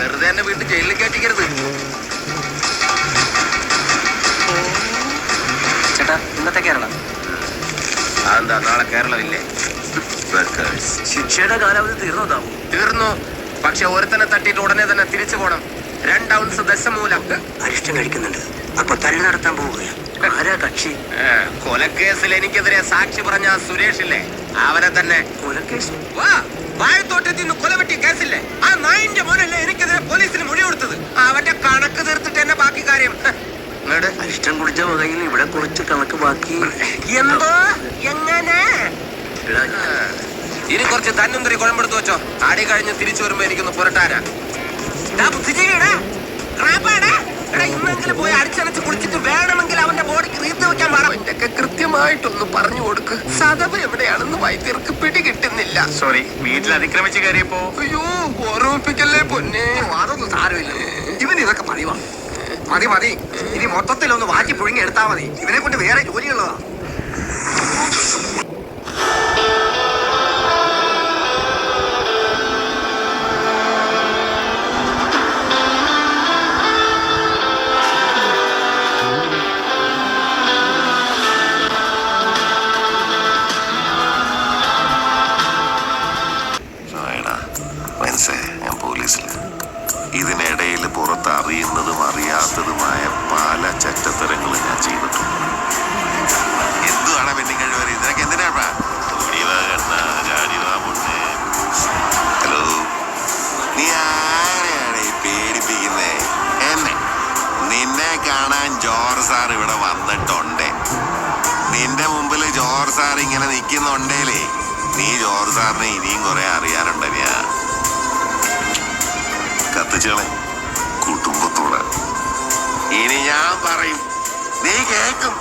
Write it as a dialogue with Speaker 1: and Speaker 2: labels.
Speaker 1: വെറുതെ എന്നെ വീട്ടിൽ ജയിലിൽ കയറ്റിക്കരുത്.
Speaker 2: ചേട്ടാ ഇന്നത്തെ കേരളം
Speaker 1: അതെന്താ നാളെ കേരളമില്ലേ?
Speaker 2: ശിക്ഷയുടെ കാലാവധി
Speaker 1: തീർന്നു. പക്ഷെ ഒരുത്തനെ തട്ടിയിട്ട് ഉടനെ തന്നെ തിരിച്ചു പോണം. 2 ഔൺസ് ദശമൂലം
Speaker 2: അരിഷ്ടം കഴിക്കുന്നുണ്ട്. അപ്പൊ തല്ലി നടത്താൻ പോവുകയാണ്. ആരാ കക്ഷി?
Speaker 1: കൊലക്കേസിൽ എനിക്കെതിരെ സാക്ഷി പറഞ്ഞ സുരേഷില്ലേ, അവനെ തന്നെ.
Speaker 2: കൊലക്കേസ്?
Speaker 1: വാഴത്തോട്ടത്തിൽ നിന്ന് കൊലവെട്ടി കേസില്ലേ, ആ നായിന്റെ മോനല്ലേ എനിക്കെതിരെ പോലീസിന് മൊഴി കൊടുത്തത്. അവന്റെ കണക്ക് തീർത്തിട്ട് തന്നെ ബാക്കി കാര്യം.
Speaker 2: അരിഷ്ടം കുടിച്ച വകയിൽ ഇവിടെ കുറച്ച് കണക്ക് ബാക്കി.
Speaker 1: എന്തോ എങ്ങനെ? ഇനി കുറച്ച് തന്നുന്തരി കുഴമ്പെടുത്ത് വെച്ചോ. ആടി കഴിഞ്ഞ് തിരിച്ചു വരുമ്പോ എനിക്കൊന്ന് പുരട്ടാനാ. ഇന്നെങ്കിലും പോയി അടിച്ചടച്ച് കുളിച്ചിട്ട് വേണമെങ്കിൽ അവന്റെ ബോഡിക്ക് റീത്ത് വെക്കാൻ പാടാം. ഇതൊക്കെ കൃത്യമായിട്ടൊന്ന് പറഞ്ഞു കൊടുക്ക്. സദവ് എവിടെയാണെന്ന് വൈദ്യർക്ക് പിടികിട്ടുന്നില്ല.
Speaker 3: സോറി, വീട്ടിൽ അതിക്രമിച്ച് കയറിയപ്പോ.
Speaker 1: അയ്യോ, ഓർമ്മിപ്പിക്കല്ലേ പൊന്നെ.
Speaker 2: അതൊന്നും സാരമില്ല. ഇവന് ഇതൊക്കെ പതിവാ. മതി. ഇനി മൊത്തത്തിലൊന്ന് വാറ്റി പുഴുങ്ങി എടുത്താൽ മതി. ഇവനെ കൊണ്ട് വേറെ ജോലിയുള്ളതാ.
Speaker 4: ഞാൻ പോലീസിൽ ഇതിനിടയിൽ പുറത്ത് അറിയുന്നതും അറിയാത്തതുമായ പല ചറ്റത്തരങ്ങളും ഞാൻ ചെയ്തിട്ടുണ്ട്. എന്തുവാണ് പെണ്ണി കഴിവറി? ഇതിനൊക്കെ എന്തിനാ? ഹലോ, നീ ആരെയാണ് ഈ പേടിപ്പിക്കുന്നേ? എന്നെ? നിന്നെ കാണാൻ ജോർജ് സാർ ഇവിടെ വന്നിട്ടുണ്ട്. നിന്റെ മുമ്പിൽ ജോർജ് സാർ ഇങ്ങനെ നിൽക്കുന്നുണ്ടേലേ, നീ ജോർജ് സാറിനെ ഇനിയും കുറെ അറിയാനുണ്ട്. ഞാൻ കത്തിച്ചോളെ കുടുംബത്തോടെ. ഇനി ഞാൻ പറയും, നീ കേൾക്കും.